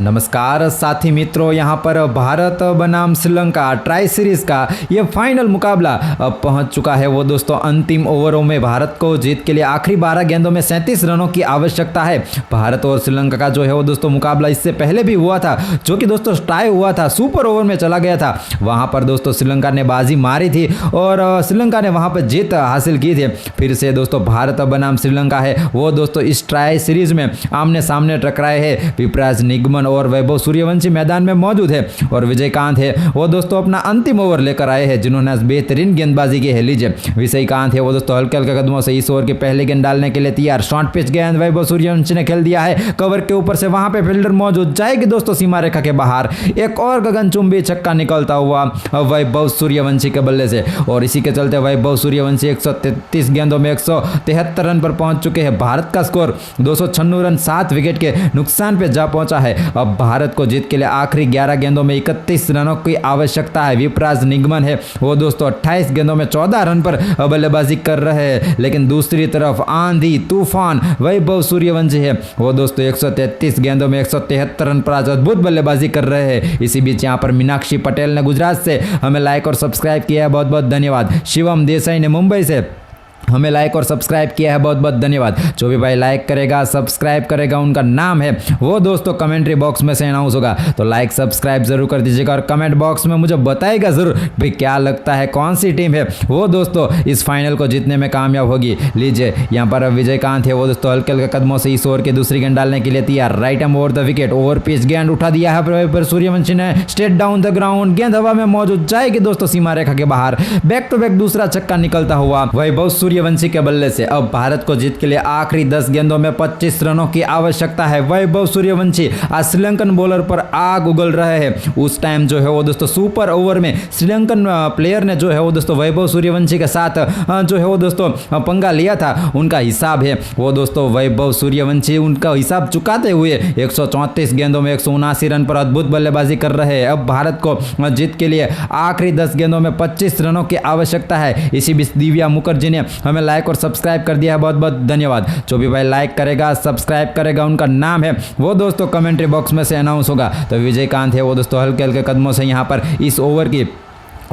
नमस्कार साथी मित्रों, यहाँ पर भारत बनाम श्रीलंका ट्राई सीरीज का ये फाइनल मुकाबला अब पहुँच चुका है। वो दोस्तों अंतिम ओवरों में भारत को जीत के लिए आखिरी 12 गेंदों में 37 रनों की आवश्यकता है। भारत और श्रीलंका का जो है वो दोस्तों मुकाबला इससे पहले भी हुआ था, जो कि दोस्तों टाई हुआ था, सुपर ओवर में चला गया था। वहाँ पर दोस्तों श्रीलंका ने बाजी मारी थी और श्रीलंका ने वहाँ पर जीत हासिल की थी। फिर से दोस्तों भारत बनाम श्रीलंका है वो दोस्तों इस ट्राई सीरीज में आमने सामने टकराए हैं। विपराज निगमन और वैभव सूर्यवंशी मैदान में मौजूद है और विजयकांत है वो दोस्तों अपना अंतिम ओवर लेकर आए हैं, जिन्होंने बेहतरीन गेंदबाजी की है। लीजिए विजयकांत है वो दोस्तों हल्के हल्के कदमों से इस ओवर की पहली गेंद डालने के लिए तैयार। शॉर्ट पिच गेंद वैभव सूर्यवंशी ने खेल दिया है, कवर के ऊपर से वहां पे फील्डर मौजूद, जाएगी दोस्तों सीमा रेखा के बाहर। एक और गगनचुंबी छक्का निकलता हुआ वैभव सूर्यवंशी के बल्ले से, और इसी के चलते वैभव सूर्यवंशी 133 गेंदों में 173 रन पर पहुंच चुके हैं। भारत का स्कोर 296 रन 7 विकेट के नुकसान पे जा पहुंचा है। अब भारत को जीत के लिए आखिरी 11 गेंदों में 31 रनों की आवश्यकता है। विपराज निगमन है वो दोस्तों 28 गेंदों में 14 रन पर बल्लेबाजी कर रहे हैं, लेकिन दूसरी तरफ आंधी तूफान वैभव सूर्यवंशी है वो दोस्तों 133 गेंदों में 173 रन पर आज अद्भुत बल्लेबाजी कर रहे हैं। इसी बीच यहाँ पर मीनाक्षी पटेल ने गुजरात से हमें लाइक और सब्सक्राइब किया है, बहुत बहुत धन्यवाद। शिवम देसाई ने मुंबई से हमें लाइक और सब्सक्राइब किया है, बहुत बहुत धन्यवाद। जो भी भाई लाइक करेगा सब्सक्राइब करेगा उनका नाम है वो दोस्तों कमेंट्री बॉक्स में से अनाउंस होगा, तो लाइक सब्सक्राइब जरूर कर दीजिएगा और कमेंट बॉक्स में मुझे बताइएगा जरूर भाई क्या लगता है कौन सी टीम है वो दोस्तों इस फाइनल को जीतने में कामयाब होगी। लीजिए यहाँ पर विजयकांत है वो दोस्तों हल्के हल्के कदमों से इस ओवर की दूसरी गेंद डालने के लिए तैयार। Right arm over the wicket, over pitch गेंद उठा दिया है पर सूर्यवंशी ने स्ट्रेट डाउन द ग्राउंड, गेंद हवा में मौजूद, जाएगी दोस्तों सीमा रेखा के बाहर। बैक टू बैक दूसरा छक्का निकलता हुआ वैभव सूर्यवंशी के बल्ले से। अब भारत को जीत के लिए आखिरी 10 गेंदों में 25 रनों की आवश्यकता है। वैभव सूर्यवंशी आज श्रीलंकन बॉलर पर आग उगल रहे हैं। उस टाइम जो है वो दोस्तों सुपर ओवर में श्रीलंकन प्लेयर ने जो है वो दोस्तों वैभव सूर्यवंशी के साथ जो है वो दोस्तों पंगा लिया था, उनका हिसाब है वो दोस्तों वैभव सूर्यवंशी उनका हिसाब चुकाते हुए 134 गेंदों में 179 रन पर अद्भुत बल्लेबाजी कर रहे हैं। अब भारत को जीत के लिए आखिरी 10 गेंदों में 25 रनों की आवश्यकता है। इसी बीच दिव्या मुखर्जी ने हमें लाइक और सब्सक्राइब कर दिया है, बहुत बहुत धन्यवाद। जो भी भाई लाइक करेगा सब्सक्राइब करेगा उनका नाम है वो दोस्तों कमेंट्री बॉक्स में से अनाउंस होगा। तो विजयकांत है वो दोस्तों हल्के हल्के कदमों से यहाँ पर इस ओवर की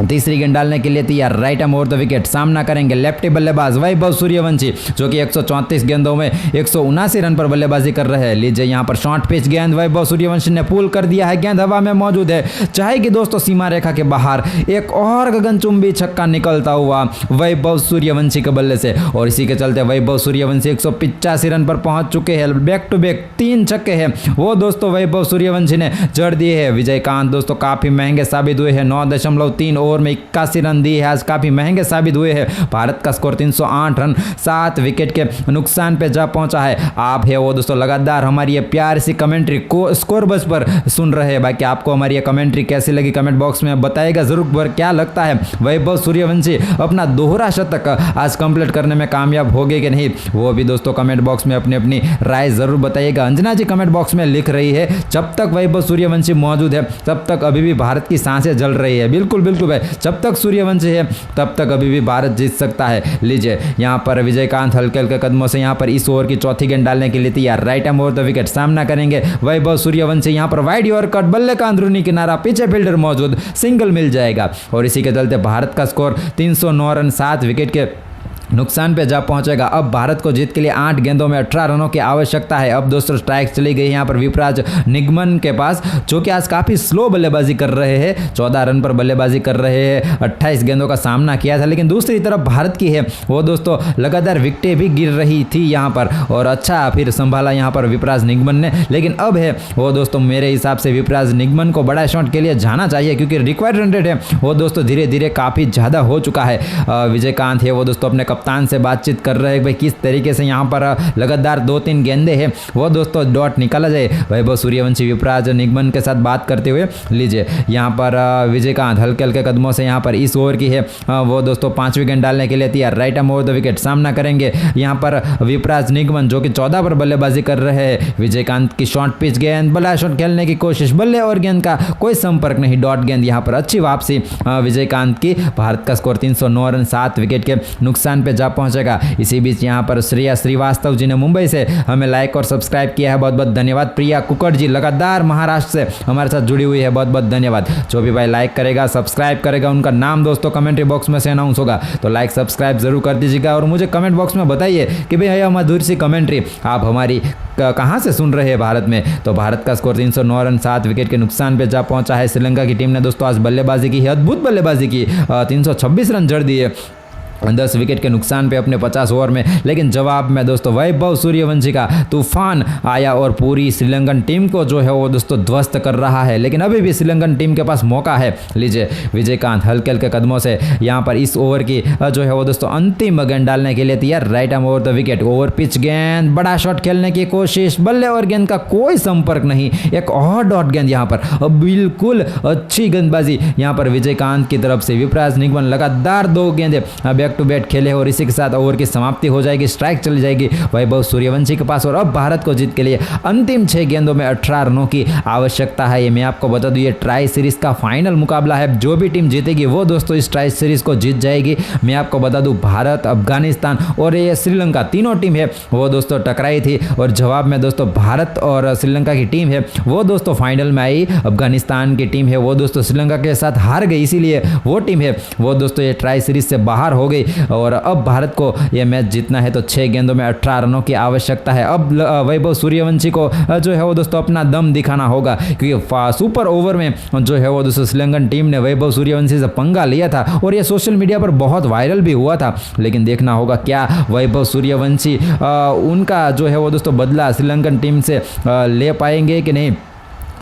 तीसरी गेंद डालने के लिए तैयार। Right arm over the wicket, सामना करेंगे लेफ्टी बल्लेबाज वैभव सूर्यवंशी जो कि 134 गेंदों में 179 रन पर बल्लेबाजी कर रहे हैं। लीजिए यहाँ पर शॉर्ट पिच गेंद वैभव सूर्यवंशी ने पुल कर दिया है, गेंद हवा में मौजूद है, चाहेगी दोस्तों सीमा रेखा के बाहर। एक और गगनचुंबी छक्का निकलता हुआ वैभव सूर्यवंशी के बल्ले से, और इसी के चलते वैभव सूर्यवंशी 185 रन पर पहुंच चुके हैं। बैक टू बैक 3 छक्के हैं वो दोस्तों वैभव सूर्यवंशी ने जड़ दिए हैं। विजयकांत दोस्तों काफी महंगे साबित हुए हैं, 9.3 ओवर में 81 रन दिए हैं, आज काफी महंगे साबित हुए हैं। भारत का स्कोर 308 रन 7 विकेट के नुकसान पे जा पहुंचा है। आप है वो दोस्तों लगातार हमारी ये प्यार सी कमेंट्री को स्कोर बस पर सुन रहे हैं। बाकी आपको हमारी ये कमेंट्री कैसी लगी कमेंट बॉक्स में बताइएगा जरूर। क्या लगता है वैभव सूर्यवंशी अपना दोहरा शतक आज कंप्लीट करने में कामयाब हो गए कि नहीं, वो भी दोस्तों कमेंट बॉक्स में अपनी अपनी राय जरूर बताइएगा। अंजना जी कमेंट बॉक्स में लिख रही है जब तक वैभव सूर्यवंशी मौजूद है तब तक अभी भी भारत की सांसें जल रही है। बिल्कुल बिल्कुल भाई, जब तक सूर्यवंशी है तब तक अभी भी भारत जीत सकता है। लीजिए यहाँ पर विजयकांत हल्के हल्के कदमों से यहाँ पर इस ओवर की चौथी गेंद डालने के लिए तैयार। Right arm over the wicket, सामना करेंगे वैभव सूर्यवंशी। यहाँ पर वाइड यॉर्कर, बल्ले का अंदरूनी किनारा, पीछे फील्डर मौजूद, सिंगल मिल जाएगा, और इसी के चलते भारत का स्कोर 309 रन 7 विकेट के नुकसान पे जा पहुंचेगा। अब भारत को जीत के लिए 8 गेंदों में 18 रनों की आवश्यकता है। अब दोस्तों स्ट्राइक चली गई यहाँ पर विपराज निगमन के पास, जो कि आज काफ़ी स्लो बल्लेबाजी कर रहे हैं, 14 रन पर बल्लेबाजी कर रहे हैं, 28 गेंदों का सामना किया था। लेकिन दूसरी तरफ भारत की है वो दोस्तों लगातार विकेटें भी गिर रही थी यहाँ पर, और अच्छा फिर संभाला यहाँ पर विपराज निगमन ने। लेकिन अब है वो दोस्तों मेरे हिसाब से विपराज निगमन को बड़ा शॉट के लिए जाना चाहिए, क्योंकि रिक्वायर्ड रन रेट है वो दोस्तों धीरे धीरे काफ़ी ज़्यादा हो चुका है। विजयकांत है वो दोस्तों अपने कप्तान से बातचीत कर रहे हैं भाई किस तरीके से यहाँ पर लगातार 2-3 गेंदे हैं वो दोस्तों डॉट निकाला जाए। वैभव सूर्यवंशी विपराज निगमन के साथ बात करते हुए लीजिए यहाँ पर विजयकांत हल्के हल्के कदमों से यहाँ पर इस ओवर की है वो दोस्तों 5वीं गेंद डालने के लिए तैयार। Right arm over the wicket, सामना करेंगे यहाँ पर विपराज निगमन जो कि 14 पर बल्लेबाजी कर रहे हैं। विजयकांत की शॉर्ट पिच गेंद, बल्ला शॉट खेलने की कोशिश, बल्ले और गेंद का कोई संपर्क नहीं, डॉट गेंद यहाँ पर अच्छी वापसी विजयकांत की। भारत का स्कोर 309 रन 7 विकेट के नुकसान पे जा पहुंचेगा। इसी बीच यहाँ पर श्रेया श्रीवास्तव जी ने मुंबई से हमें लाइक और सब्सक्राइब किया है, बहुत बहुत धन्यवाद। प्रिया कुकड़ जी लगातार महाराष्ट्र से हमारे साथ जुड़ी हुई है, बहुत बहुत धन्यवाद। जो भी भाई लाइक करेगा सब्सक्राइब करेगा उनका नाम दोस्तों कमेंट्री बॉक्स में से अनाउंस होगा, तो लाइक सब्सक्राइब जरूर कर दीजिएगा और मुझे कमेंट बॉक्स में बताइए कि भाई यह मधुर सी कमेंट्री आप हमारी कहाँ से सुन रहे हैं भारत में। तो भारत का स्कोर 309 रन 7 विकेट के नुकसान पे जा पहुंचा है। श्रीलंका की टीम ने दोस्तों आज बल्लेबाजी की है, अद्भुत बल्लेबाजी की, 326 रन जड़ दिए 10 विकेट के नुकसान पे अपने 50 ओवर में। लेकिन जवाब में दोस्तों वैभव सूर्यवंशी का तूफान आया और पूरी श्रीलंकन टीम को जो है वो दोस्तों ध्वस्त कर रहा है। लेकिन अभी भी श्रीलंकन टीम के पास मौका है। लीजिए विजयकांत हल्के हल्के कदमों से यहाँ पर इस ओवर की जो है वो दोस्तों अंतिम गेंद डालने के लिए तैयार। Right arm over the wicket, over pitch गेंद, बड़ा शॉट खेलने की कोशिश, बल्ले और गेंद का कोई संपर्क नहीं, एक और डॉट गेंद यहाँ पर। बिल्कुल अच्छी गेंदबाजी यहाँ पर विजयकांत की तरफ से। विपराज निगमन लगातार 2 गेंदें बैक टू बैक खेले और इसी के साथ ओवर की समाप्ति हो जाएगी, स्ट्राइक चली जाएगी वैभव सूर्यवंशी के पास। और अब भारत को जीत के लिए अंतिम 6 गेंदों में 18 रनों की आवश्यकता है। ये मैं आपको बता दूं, ये ट्राई सीरीज का फाइनल मुकाबला है। जो भी टीम जीतेगी वो दोस्तों इस ट्राई सीरीज को जीत जाएगी। मैं आपको बता दूं भारत, अफगानिस्तान और ये श्रीलंका तीनों टीम है वो दोस्तों टकराई थी और जवाब में दोस्तों भारत और श्रीलंका की टीम है वो दोस्तों फाइनल में आई। अफगानिस्तान की टीम है वो दोस्तों श्रीलंका के साथ हार गई, इसीलिए वो टीम है वो दोस्तों ये ट्राई सीरीज से बाहर हो गई। और अब भारत को यह मैच जीतना है तो 6 गेंदों में 18 रनों की आवश्यकता है। अब वैभव सूर्यवंशी को जो है वो दोस्तों अपना दम दिखाना होगा, क्योंकि सुपर ओवर में जो है वो दोस्तों श्रीलंकन टीम ने वैभव सूर्यवंशी से पंगा लिया था और ये सोशल मीडिया पर बहुत वायरल भी हुआ था। लेकिन देखना होगा क्या वैभव सूर्यवंशी उनका जो है वो दोस्तों बदला श्रीलंकन टीम से ले पाएंगे कि नहीं,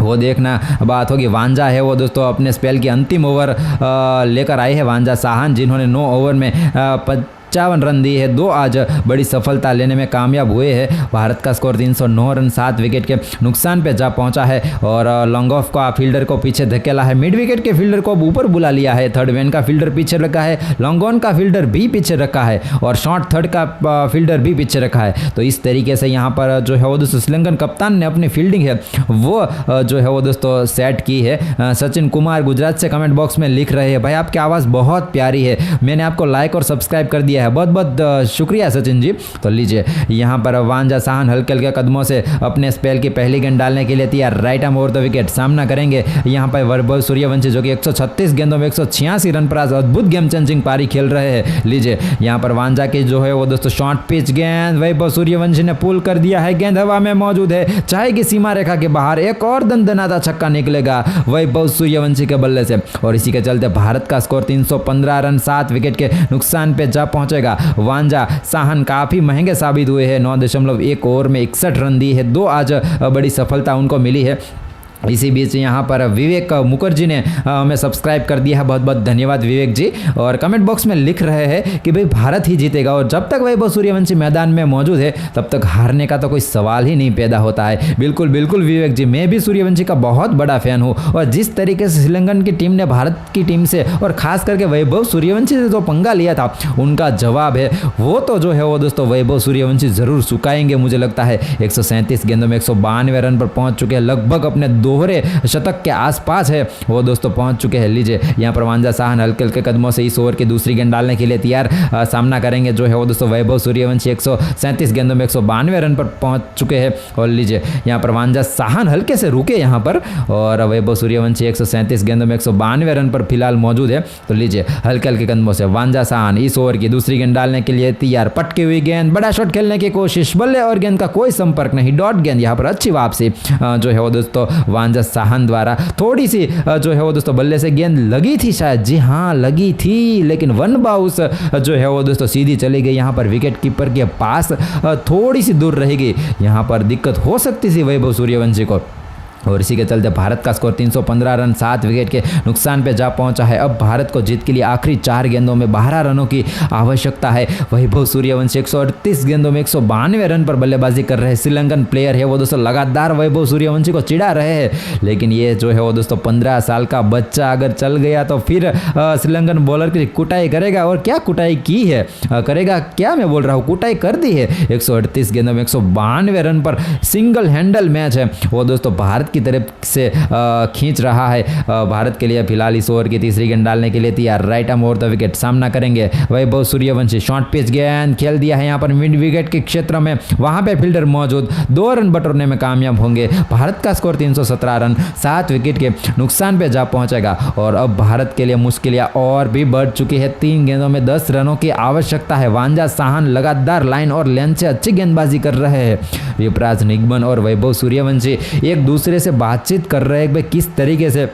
वो देखना बात होगी। वांजा है वो दोस्तों अपने स्पेल की अंतिम ओवर लेकर आए हैं। वांजा साहन जिन्होंने 9 ओवर में 55 रन दिए हैं, 2 आज बड़ी सफलता लेने में कामयाब हुए हैं। भारत का स्कोर 309 रन 7 विकेट के नुकसान पे जा पहुंचा है और लॉन्ग ऑफ का फील्डर को पीछे धकेला है, मिड विकेट के फील्डर को अब ऊपर बुला लिया है, थर्ड वैन का फील्डर पीछे रखा है, लॉन्ग ऑन का फील्डर भी पीछे रखा है और शॉर्ट थर्ड का फील्डर भी पीछे रखा है। तो इस तरीके से यहाँ पर जो है वो दोस्तों श्रीलंकन कप्तान ने अपनी फील्डिंग है वो जो है वो दोस्तों सेट की है। सचिन कुमार गुजरात से कमेंट बॉक्स में लिख रहे हैं, भाई आपकी आवाज़ बहुत प्यारी है, मैंने आपको लाइक और सब्सक्राइब कर दिया है, बहुत बहुत शुक्रिया सचिन जी। तो लीजिए यहाँ पर वांजा साहन हल्के हल्के कदमों से अपने स्पेल की पहली गेंद डालने के लिए तैयार। Right arm over the wicket, सामना करेंगे यहाँ पर वैभव सूर्यवंशी जो कि 136 गेंदों में 186 रन पर आज अद्भुत गेम चेंजिंग पारी खेल रहे हैं। लीजिए यहाँ पर वांजा की जो है वो दोस्तों शॉर्ट पिच गेंद, वैभव सूर्यवंशी ने पुल कर दिया है, गेंद हवा में मौजूद है, चाहे कि सीमा रेखा के बाहर, एक और दंदनाता छक्का निकलेगा वैभव सूर्यवंशी के बल्ले से और इसी के चलते भारत का स्कोर 315 रन 7 विकेट के नुकसान पे जा पहुंचेगा। वांजा साहन काफ़ी महंगे साबित हुए हैं, 9.1 ओवर में 61 रन दी है, 2 आज बड़ी सफलता उनको मिली है। इसी बीच यहाँ पर विवेक मुखर्जी ने हमें सब्सक्राइब कर दिया है, बहुत बहुत धन्यवाद विवेक जी। और कमेंट बॉक्स में लिख रहे हैं कि भाई भारत ही जीतेगा और जब तक वैभव सूर्यवंशी मैदान में मौजूद है तब तक हारने का तो कोई सवाल ही नहीं पैदा होता है। बिल्कुल बिल्कुल विवेक जी, मैं भी सूर्यवंशी का बहुत बड़ा फैन हूँ और जिस तरीके से श्रीलंकन की टीम ने भारत की टीम से और खास करके वैभव सूर्यवंशी से जो पंगा लिया था उनका जवाब है वो तो जो है वो दोस्तों वैभव सूर्यवंशी ज़रूर चुकाएंगे। मुझे लगता है 137 गेंदों में 192 रन पर पहुँच चुके हैं, लगभग अपने दोहरे शतक के आसपास है वो दोस्तों पहुंच चुके हैं। लीजिए यहाँ पर वांजा साहन हल्के हल्के कदमों से इस ओवर की दूसरी गेंद डालने के लिए तैयार। सामना करेंगे जो है वो दोस्तों वैभव सूर्यवंशी 137 गेंदों में 192 रन पर पहुंच चुके हैं। और लीजिए यहाँ पर वांजा साहन हल्के से रुके यहाँ पर और वैभव सूर्यवंशी 137 गेंदों में 192 रन पर फिलहाल मौजूद है। तो लीजिए हल्के हल्के कदमों से वांजा साहन इस ओवर की दूसरी गेंद डालने के लिए तैयार। पटकी हुई गेंद, बड़ा शॉट खेलने की कोशिश, बल्ले और गेंद का कोई संपर्क नहीं, डॉट गेंद। यहाँ पर अच्छी वापसी जो है वो दोस्तों वांजा साहन द्वारा, थोड़ी सी जो है वो दोस्तों बल्ले से गेंद लगी थी शायद, जी हाँ लगी थी, लेकिन वन बाउंस जो है वो दोस्तों सीधी चली गई। यहाँ पर विकेट कीपर के पास थोड़ी सी दूर रहेगी, यहाँ पर दिक्कत हो सकती थी वैभव सूर्यवंशी को और इसी के चलते भारत का स्कोर 315 रन 7 विकेट के नुकसान पे जा पहुंचा है। अब भारत को जीत के लिए आखिरी 4 गेंदों में 12 रनों की आवश्यकता है। वैभव सूर्यवंशी 138 गेंदों में 192 रन पर बल्लेबाजी कर रहे हैं। श्रीलंकन प्लेयर है वो दोस्तों लगातार वैभव सूर्यवंशी को चिढ़ा रहे हैं, लेकिन ये जो है वो दोस्तों 15 साल का बच्चा अगर चल गया तो फिर श्रीलंकन बॉलर की कुटाई करेगा। और क्या कुटाई की है, करेगा क्या, मैं बोल रहा हूँ कुटाई कर दी है। 138 गेंदों में 192 रन पर सिंगल हैंडल मैच है वो दोस्तों भारत की तरफ से खींच रहा है। भारत के लिए फिलहाल इस ओवर की तीसरी गेंद डालने के लिए तैयार। Right arm over the wicket सामना करेंगे वैभव सूर्यवंशी। शॉर्ट पिच गेंद खेल दिया है यहाँ पर मिड विकेट के क्षेत्र में, वहां पे फील्डर मौजूद, 2 रन बटोरने में कामयाब होंगे। भारत का स्कोर 317 रन 7 विकेट के नुकसान पे जा पहुंचेगा और अब भारत के लिए मुश्किलें और भी बढ़ चुकी है। 3 गेंदों में 10 रनों की आवश्यकता है। वांजा साहन लगातार लाइन और लेंथ से अच्छी गेंदबाजी कर रहे हैं। युवराज निगमन और वैभव सूर्यवंशी एक दूसरे से बातचीत कर रहे हैं कि किस तरीके से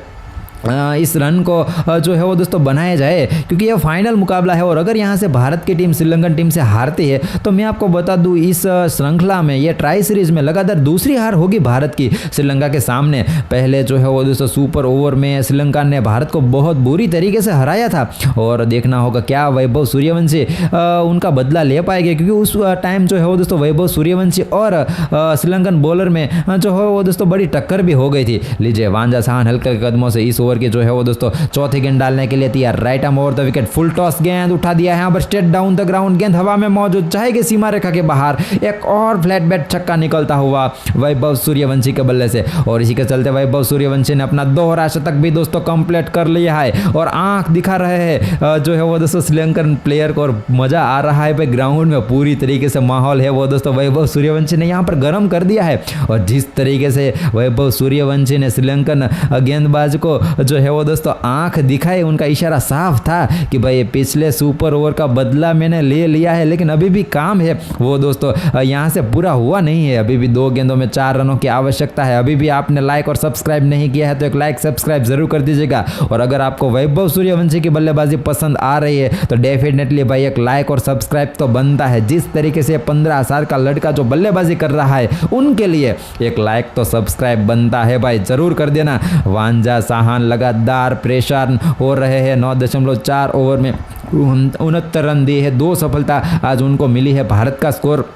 इस रन को जो है वो दोस्तों बनाया जाए, क्योंकि यह फाइनल मुकाबला है और अगर यहाँ से भारत की टीम श्रीलंकन टीम से हारती है तो मैं आपको बता दूँ इस श्रृंखला में, ये ट्राई सीरीज में लगातार दूसरी हार होगी भारत की श्रीलंका के सामने। पहले जो है वो दोस्तों सुपर ओवर में श्रीलंका ने भारत को बहुत बुरी तरीके से हराया था और देखना होगा क्या वैभव सूर्यवंशी उनका बदला ले पाएंगे, क्योंकि उस टाइम जो है वो दोस्तों वैभव सूर्यवंशी और श्रीलंकन बॉलर में जो है वो दोस्तों बड़ी टक्कर भी हो गई थी। लीजिए वांजा साहन हल्के कदमों से इस की जो है वो दोस्तों चौथी गेंद डालने के लिए तैयार। Right arm over the wicket full toss गेंद उठा दिया है यहाँ पर स्ट्रेट डाउन द ग्राउंड, गेंद हवा में मौजूद, चाहेगी सीमा रेखा के बाहर। एक और फ्लैट बैट छक्का निकलता हुआ वैभव सूर्यवंशी के बल्ले से और इसी के चलते वैभव सूर्यवंशी ने अपना दोहरा शतक भी दोस्तों कंप्लीट कर लिया है और आंख दिखा रहे हैं जो है वो दोस्तों श्रीलंकन प्लेयर को और मजा आ रहा है। ग्राउंड में पूरी तरीके से माहौल है वो दोस्तों वैभव सूर्यवंशी ने यहाँ पर गर्म कर दिया है और जिस तरीके से वैभव सूर्यवंशी ने श्रीलंकन गेंदबाज को जो है वो दोस्तों आंख दिखाई, उनका इशारा साफ था कि भाई पिछले सुपर ओवर का बदला मैंने ले लिया है, लेकिन अभी भी काम है वो दोस्तों यहाँ से पूरा हुआ नहीं है। अभी भी 2 गेंदों में 4 रनों की आवश्यकता है। अभी भी आपने लाइक और सब्सक्राइब नहीं किया है तो एक लाइक सब्सक्राइब जरूर कर दीजिएगा और अगर आपको वैभव सूर्यवंशी की बल्लेबाजी पसंद आ रही है तो डेफिनेटली भाई एक लाइक और सब्सक्राइब तो बनता है। जिस तरीके से 15 साल का लड़का जो बल्लेबाजी कर रहा है उनके लिए एक लाइक तो सब्सक्राइब बनता है भाई, जरूर कर देना। वांजा साहन लगातार परेशान हो रहे हैं। 9.4 ओवर में 69 रन दिए हैं, 2 सफलता आज उनको मिली है। भारत का स्कोर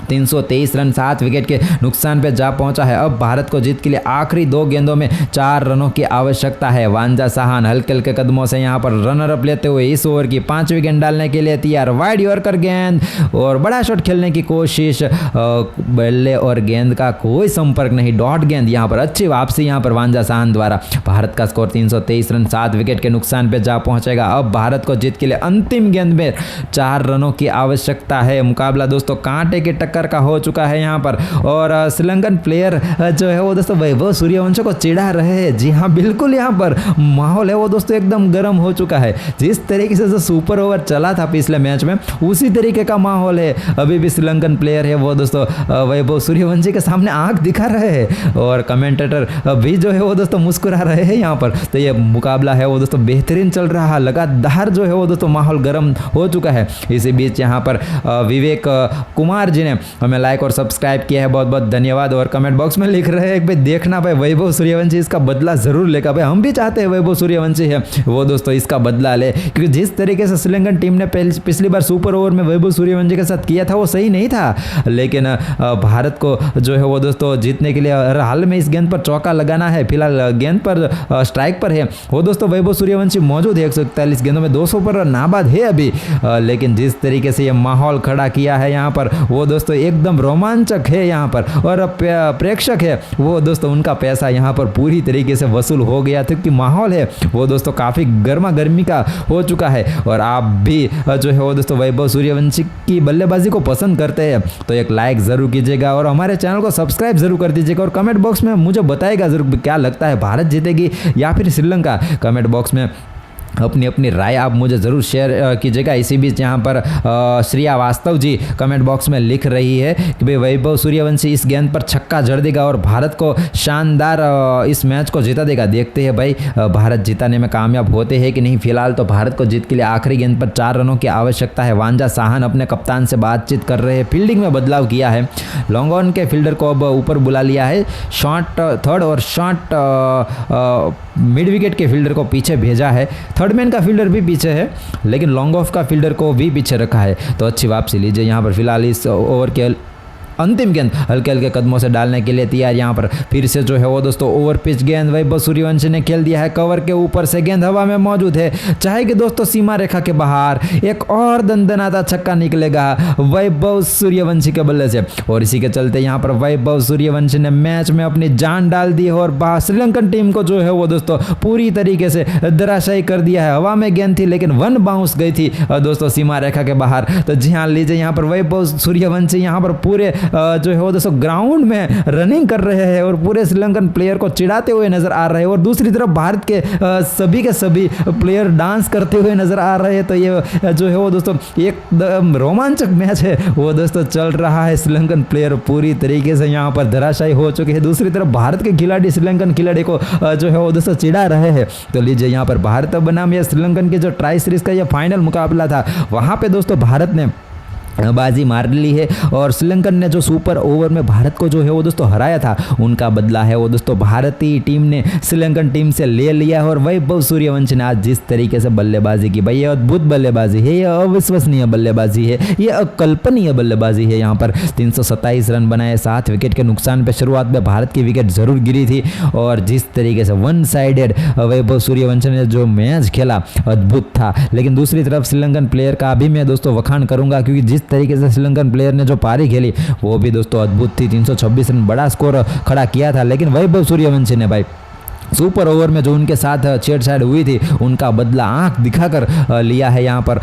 323 रन 7 विकेट के नुकसान पे जा पहुंचा है। अब भारत को जीत के लिए आखिरी 2 गेंदों में 4 रनों की आवश्यकता है। वांजा साहन हल्के हल्के कदमों से यहां पर रनर अप लेते हुए इस ओवर की 5वीं गेंद डालने के लिए तैयार। वाइड यॉर्कर गेंद और बड़ा शॉट खेलने की कोशिश, बल्ले और गेंद का कोई संपर्क नहीं, डॉट गेंद। यहां पर अच्छी वापसी यहां पर वांजा साहन द्वारा। भारत का स्कोर 323 रन 7 विकेट के नुकसान पे जा पहुंचेगा। अब भारत को जीत के लिए अंतिम गेंद में 4 रनों की आवश्यकता है। मुकाबला दोस्तों कांटे के टक्कर का हो चुका है यहाँ पर और श्रीलंकन प्लेयर जो है वो दोस्तों वैभव सूर्यवंशी को चिढ़ा रहे हैं। जी हाँ बिल्कुल, यहाँ पर माहौल है वो दोस्तों एकदम गर्म हो चुका है। जिस तरीके से जो सुपर ओवर चला था पिछले मैच में उसी तरीके का माहौल है। अभी भी श्रीलंकन प्लेयर है वो दोस्तों वैभव सूर्यवंशी के सामने आंख दिखा रहे हैं और कमेंटेटर भी जो है वो दोस्तों मुस्कुरा रहे हैं यहाँ पर। तो ये मुकाबला है वो दोस्तों बेहतरीन चल रहा है, लगातार जो है वो दोस्तों माहौल गर्म हो चुका है। इसी बीच यहाँ पर विवेक कुमार जी ने हमें लाइक और सब्सक्राइब किया है, बहुत बहुत धन्यवाद। और कमेंट बॉक्स में लिख रहे हैं कि भाई देखना भाई वैभव सूर्यवंशी इसका बदला जरूर लेगा। भाई हम भी चाहते हैं वैभव सूर्यवंशी है वो दोस्तों इसका बदला ले, क्योंकि जिस तरीके से श्रीलंकन टीम ने पिछली बार सुपर ओवर में वैभव सूर्यवंशी के साथ किया था वो सही नहीं था, लेकिन भारत को जो है वो दोस्तों जीतने के लिए हाल में इस गेंद पर चौका लगाना है। फिलहाल गेंद पर स्ट्राइक पर है वो दोस्तों वैभव सूर्यवंशी मौजूद है। 141 गेंदों में 200 पर नाबाद है अभी, लेकिन जिस तरीके से ये माहौल खड़ा किया है यहाँ पर वो दोस्तों एकदम रोमांचक है यहाँ पर और प्रेक्षक है वो दोस्तों उनका पैसा यहाँ पर पूरी तरीके से वसूल हो गया, क्योंकि माहौल है वो दोस्तों काफ़ी गर्मा गर्मी का हो चुका है। और आप भी जो है वो दोस्तों वैभव सूर्यवंशी की बल्लेबाजी को पसंद करते हैं तो एक लाइक ज़रूर कीजिएगा और हमारे चैनल को सब्सक्राइब जरूर कर दीजिएगा और कमेंट बॉक्स में मुझे बताइएगा ज़रूर क्या लगता है, भारत जीतेगी या फिर श्रीलंका। कमेंट बॉक्स में अपनी अपनी राय आप मुझे ज़रूर शेयर कीजिएगा। इसी बीच यहाँ पर श्रेया वास्तव जी कमेंट बॉक्स में लिख रही है कि भाई वैभव सूर्यवंशी इस गेंद पर छक्का जड़ देगा और भारत को शानदार इस मैच को जिता देगा। देखते हैं भाई भारत जिताने में कामयाब होते हैं कि नहीं। फिलहाल तो भारत को जीत के लिए आखिरी गेंद पर 4 रनों की आवश्यकता है। वांजा साहन अपने कप्तान से बातचीत कर रहे हैं, फील्डिंग में बदलाव किया है, लॉन्ग ऑन के फील्डर को अब ऊपर बुला लिया है, शॉर्ट थर्ड और शॉर्ट मिड विकेट के फील्डर को पीछे भेजा है। थर्ड मैन का फील्डर भी पीछे है लेकिन लॉन्ग ऑफ का फील्डर को भी पीछे रखा है। तो अच्छी वापसी लीजिए यहाँ पर। फिलहाल इस ओवर के अंतिम गेंद हल्के हल्के कदमों से डालने के लिए तैयार। यहाँ पर फिर से जो है वो दोस्तों ओवर पिच गेंद वैभव सूर्यवंशी ने खेल दिया है, कवर के ऊपर से गेंद हवा में मौजूद है, चाहेगी दोस्तों सीमा रेखा के बाहर, एक और दंदनाता छक्का निकलेगा वैभव सूर्यवंशी के बल्ले से। और इसी के चलते यहाँ पर वैभव सूर्यवंशी ने मैच में अपनी जान डाल दी है और श्रीलंकन टीम को जो है वो दोस्तों पूरी तरीके से धराशायी कर दिया है। हवा में गेंद थी लेकिन वन बाउंस गई थी दोस्तों सीमा रेखा के बाहर। तो जी हाँ, लीजिए यहाँ पर वैभव सूर्यवंशी यहाँ पर पूरे जो है वो दोस्तों ग्राउंड में रनिंग कर रहे हैं और पूरे श्रीलंकन प्लेयर को चिढ़ाते हुए नजर आ रहे हैं, और दूसरी तरफ भारत के सभी प्लेयर डांस करते हुए नजर आ रहे हैं। तो ये जो है वो दोस्तों एक रोमांचक मैच है वो दोस्तों चल रहा है। श्रीलंकन प्लेयर पूरी तरीके से यहाँ पर धराशायी हो चुके हैं, दूसरी तरफ भारत के खिलाड़ी श्रीलंकन खिलाड़ी को जो है वो दोस्तों चिढ़ा रहे हैं। तो लीजिए यहाँ पर भारत बनाम या श्रीलंकन के जो ट्राई सीरीज का ये फाइनल मुकाबला था, वहाँ पे दोस्तों भारत ने बाजी मार ली है और श्रीलंकन ने जो सुपर ओवर में भारत को जो है वो दोस्तों हराया था, उनका बदला है वो दोस्तों भारतीय टीम ने श्रीलंकन टीम से ले लिया है। और वैभव सूर्यवंशी ने आज जिस तरीके से बल्लेबाजी की, भाई ये अद्भुत बल्लेबाजी है, ये अविश्वसनीय बल्लेबाजी है, ये अकल्पनीय बल्लेबाजी है। यहाँ पर 327 रन बनाए, 7 विकेट के नुकसान पर शुरुआत में भारत की विकेट जरूर गिरी थी, और जिस तरीके से वन साइडेड वैभव सूर्यवंशी ने जो मैच खेला अद्भुत था। लेकिन दूसरी तरफ श्रीलंकन प्लेयर का भी मैं दोस्तों वखान करूंगा, क्योंकि जिस तरीके से श्रीलंकन प्लेयर ने जो पारी खेली वो भी दोस्तों अद्भुत थी। 326 रन बड़ा स्कोर खड़ा किया था, लेकिन वैभव सूर्यवंशी ने भाई सुपर ओवर में जो उनके साथ छेड़छाड़ हुई थी उनका बदला आंख दिखाकर लिया है यहाँ पर।